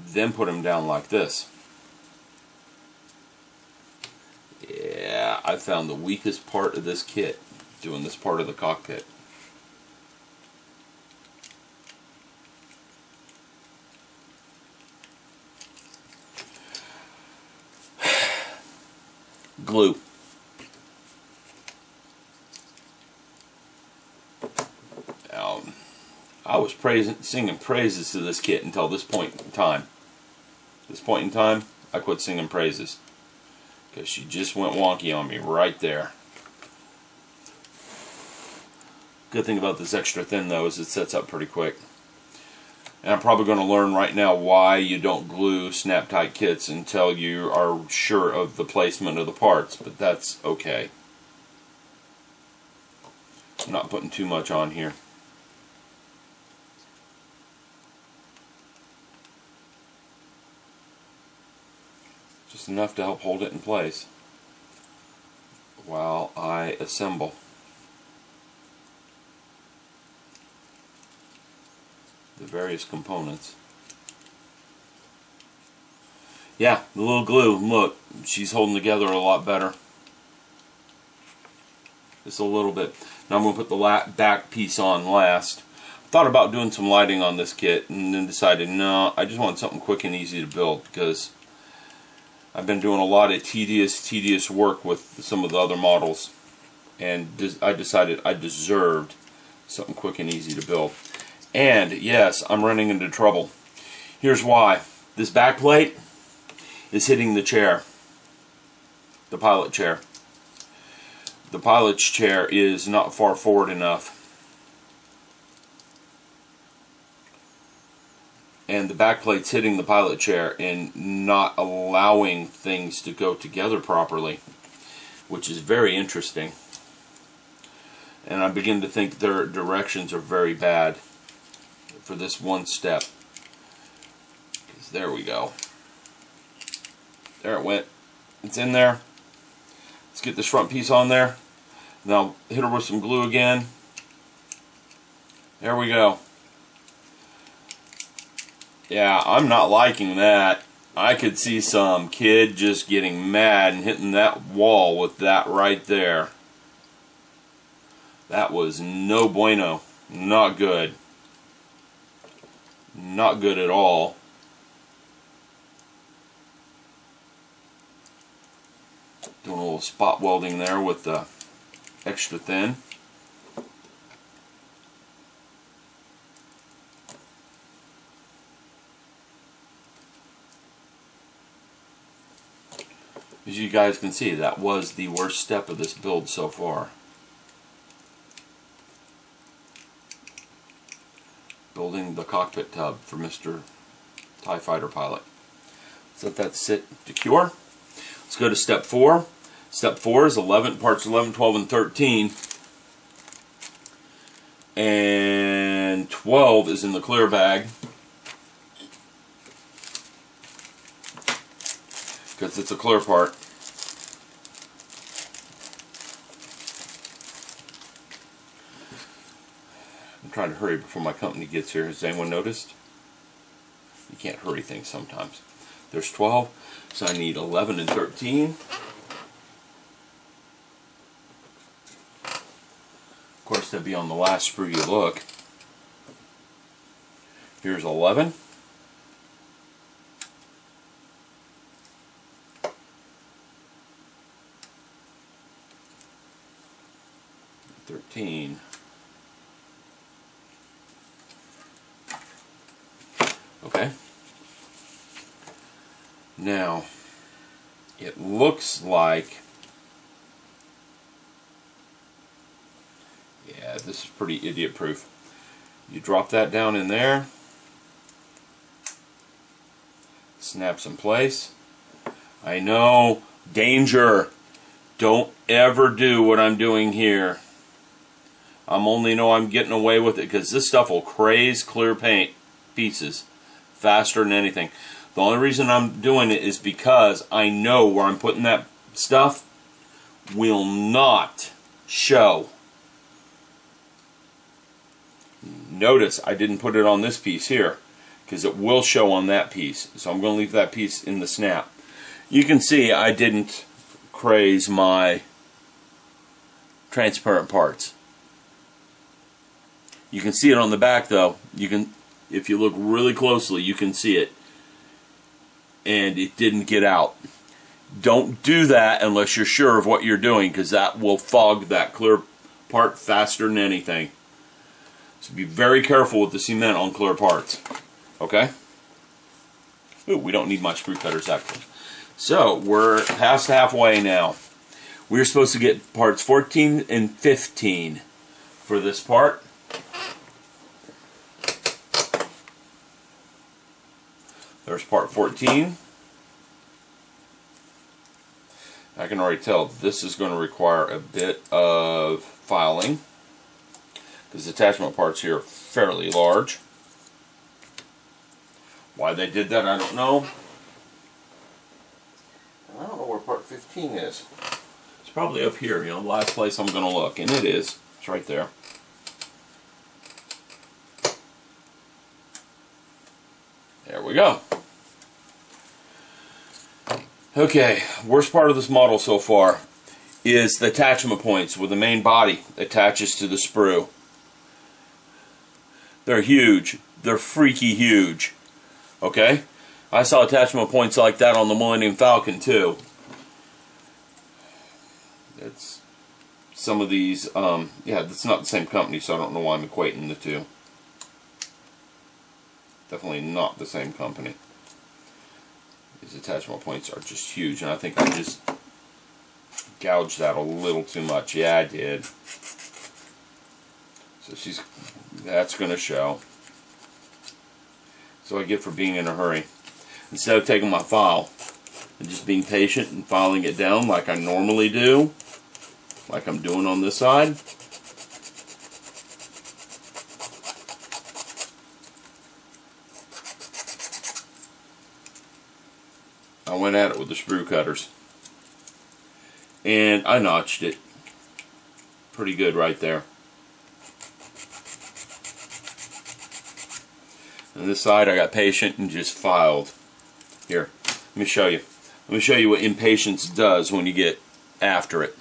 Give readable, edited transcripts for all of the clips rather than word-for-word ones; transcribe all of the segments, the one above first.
then put them down like this. Yeah, I found the weakest part of this kit doing this part of the cockpit. Glue. I was singing praises to this kit until this point in time. This point in time, I quit singing praises because she just went wonky on me right there. Good thing about this extra thin though is it sets up pretty quick. And I'm probably going to learn right now why you don't glue snap tight kits until you are sure of the placement of the parts, but that's okay. I'm not putting too much on here. Just enough to help hold it in place while I assemble. The various components. Yeah, the little glue, look, she's holding together a lot better. Just a little bit. Now I'm going to put the back piece on last. Thought about doing some lighting on this kit and then decided no, I just want something quick and easy to build because I've been doing a lot of tedious work with some of the other models, and I decided I deserved something quick and easy to build. And yes, I'm running into trouble. Here's why. This back plate is hitting the chair, the pilot chair. The pilot's chair is not far forward enough. And the back plate's hitting the pilot chair and not allowing things to go together properly, which is very interesting. And I begin to think their directions are very bad for this one step. There we go. There it went. It's in there. Let's get this front piece on there. Now hit her with some glue again. There we go. Yeah, I'm not liking that. I could see some kid just getting mad and hitting that wall with that right there. That was no bueno. Not good. Not good at all. Doing a little spot welding there with the extra thin. As you guys can see, that was the worst step of this build so far. Building the cockpit tub for Mr. TIE Fighter pilot. Let's let that sit to cure. Let's go to step 4. Step 4 is parts 11, 12, and 13. And 12 is in the clear bag, because it's a clear part. I'm trying to hurry before my company gets here. Has anyone noticed? You can't hurry things sometimes. There's 12, so I need 11 and 13. Of course, they'll be on the last sprue you look. Here's 11. 13. Okay. Now, it looks like, yeah, this is pretty idiot proof. You drop that down in there, snaps in place. I know, danger. Don't ever do what I'm doing here. I'm getting away with it because this stuff will craze clear paint pieces faster than anything. The only reason I'm doing it is because I know where I'm putting that stuff will not show. Notice I didn't put it on this piece here because it will show on that piece. So I'm going to leave that piece in the snap. You can see I didn't craze my transparent parts. You can see it on the back though. You can, if you look really closely, you can see it. And it didn't get out. Don't do that unless you're sure of what you're doing, because that will fog that clear part faster than anything. So be very careful with the cement on clear parts. Okay? Ooh, we don't need my screw cutters actually. So we're past halfway now. We're supposed to get parts 14 and 15 for this part. There's part 14. I can already tell this is going to require a bit of filing, because the attachment parts here are fairly large. Why they did that, I don't know. I don't know where part 15 is. It's probably up here, you know, the last place I'm going to look, and it is. It's right there. There we go. Okay, worst part of this model so far is the attachment points where the main body attaches to the sprue. They're huge. They're freaky huge. Okay? I saw attachment points like that on the Millennium Falcon too. It's some of these, yeah, it's not the same company, so I don't know why I'm equating the two. Definitely not the same company. These attachment points are just huge, and I think I just gouged that a little too much. Yeah, I did. So that's going to show. So I get for being in a hurry. Instead of taking my file and just being patient and filing it down like I normally do, like I'm doing on this side, I went at it with the sprue cutters, and I notched it pretty good right there. On this side I got patient and just filed. Here, let me show you. Let me show you what impatience does when you get after it.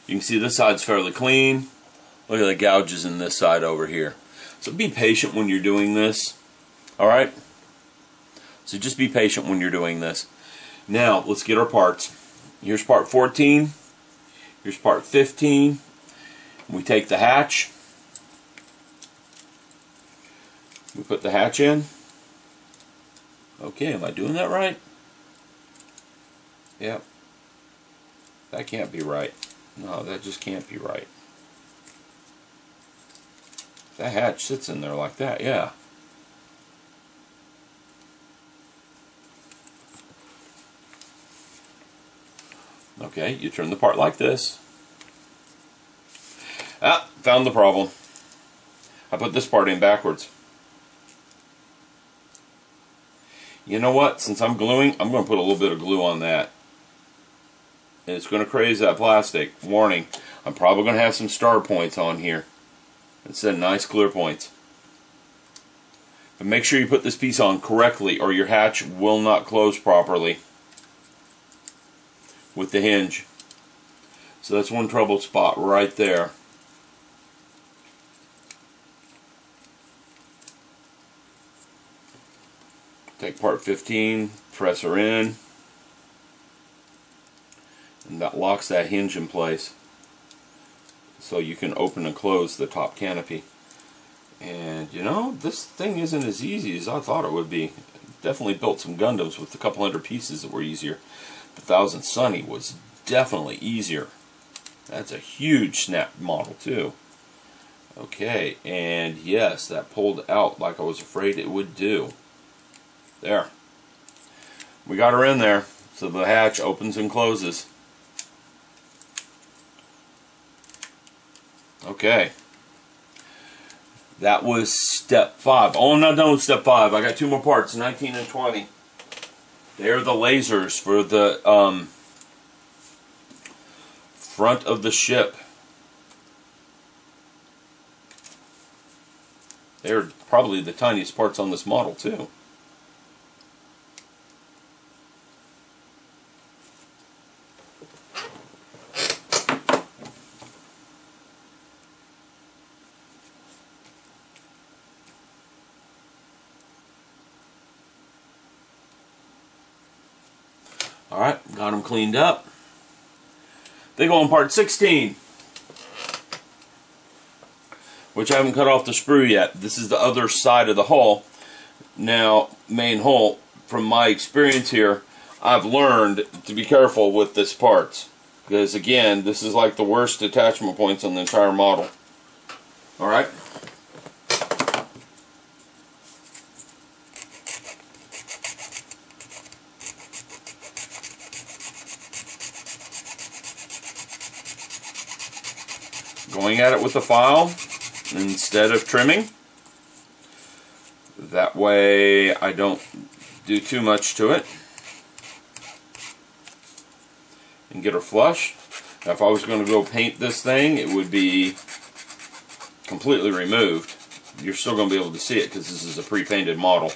You can see this side's fairly clean. Look at the gouges in this side over here. So be patient when you're doing this. Alright? So just be patient when you're doing this. Now, let's get our parts. Here's part 14. Here's part 15. We take the hatch. We put the hatch in. Okay, am I doing that right? Yep. That can't be right. No, that just can't be right. That hatch sits in there like that, yeah. Okay, you turn the part like this. Ah, found the problem. I put this part in backwards. You know what? Since I'm gluing, I'm going to put a little bit of glue on that. And it's going to craze that plastic. Warning, I'm probably going to have some star points on here instead of nice clear points. But make sure you put this piece on correctly or your hatch will not close properly with the hinge. So that's one trouble spot right there. Take part 15, press her in, and that locks that hinge in place so you can open and close the top canopy. And you know, this thing isn't as easy as I thought it would be. Definitely built some Gundams with a couple hundred pieces that were easier. The 1000 Sunny was definitely easier. That's a huge snap model too. Okay, and yes, that pulled out like I was afraid it would do. There. We got her in there, so the hatch opens and closes. Okay. That was step 5. Oh, I'm not done with step 5. I got 2 more parts, 19 and 20. They're the lasers for the front of the ship. They're probably the tiniest parts on this model too. Alright, got them cleaned up. They go on part 16, which I haven't cut off the sprue yet. This is the other side of the hull. Now, main hull, from my experience here, I've learned to be careful with this parts. Because again, this is like the worst attachment points on the entire model. Alright? Going at it with a file instead of trimming. That way I don't do too much to it. And get her flush. Now if I was going to go paint this thing, it would be completely removed. You're still going to be able to see it because this is a pre-painted model.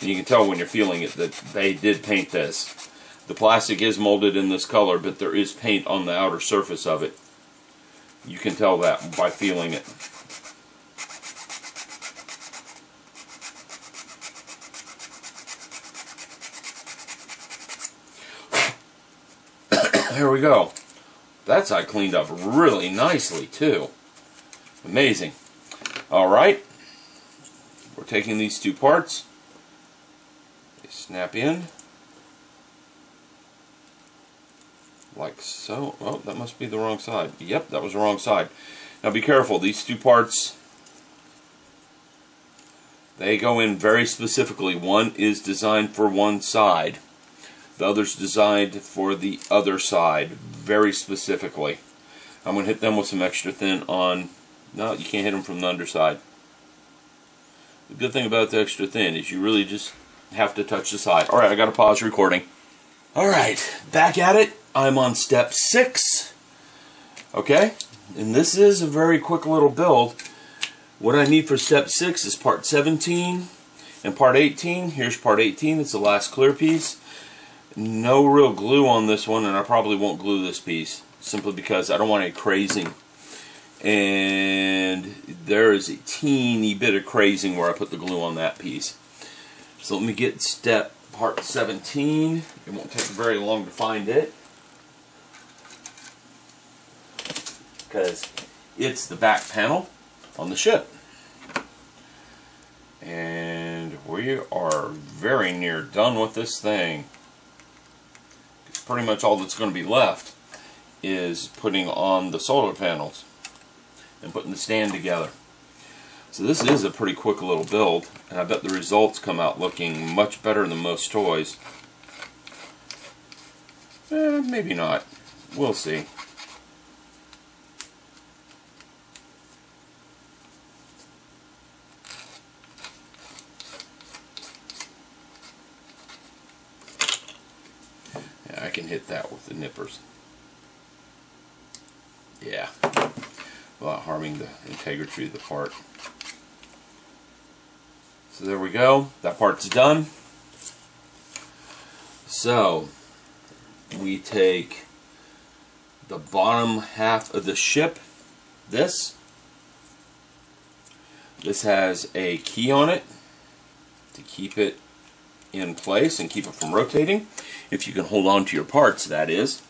And you can tell when you're feeling it that they did paint this. The plastic is molded in this color, but there is paint on the outer surface of it. You can tell that by feeling it. There we go. That side cleaned up really nicely too. Amazing. Alright. We're taking these two parts. They snap in. Like so. Oh, that must be the wrong side. Yep, that was the wrong side. Now be careful. These two parts, they go in very specifically. One is designed for one side. The other's designed for the other side, very specifically. I'm going to hit them with some extra thin on... No, you can't hit them from the underside. The good thing about the extra thin is you really just have to touch the side. Alright, I got to pause recording. Alright, back at it. I'm on step 6. Okay, and this is a very quick little build. What I need for step 6 is part 17 and part 18. Here's part 18. It's the last clear piece. No real glue on this one, and I probably won't glue this piece simply because I don't want any crazing. And there is a teeny bit of crazing where I put the glue on that piece. So let me get part 17. It won't take very long to find it, because it's the back panel on the ship. And we are very near done with this thing. Pretty much all that's going to be left is putting on the solar panels and putting the stand together. So this is a pretty quick little build, and I bet the results come out looking much better than most toys. Maybe not. We'll see. I can hit that with the nippers. Yeah, without harming the integrity of the part. So there we go. That part's done. So we take the bottom half of the ship. This has a key on it to keep it in place and keep it from rotating. If you can hold on to your parts, that is.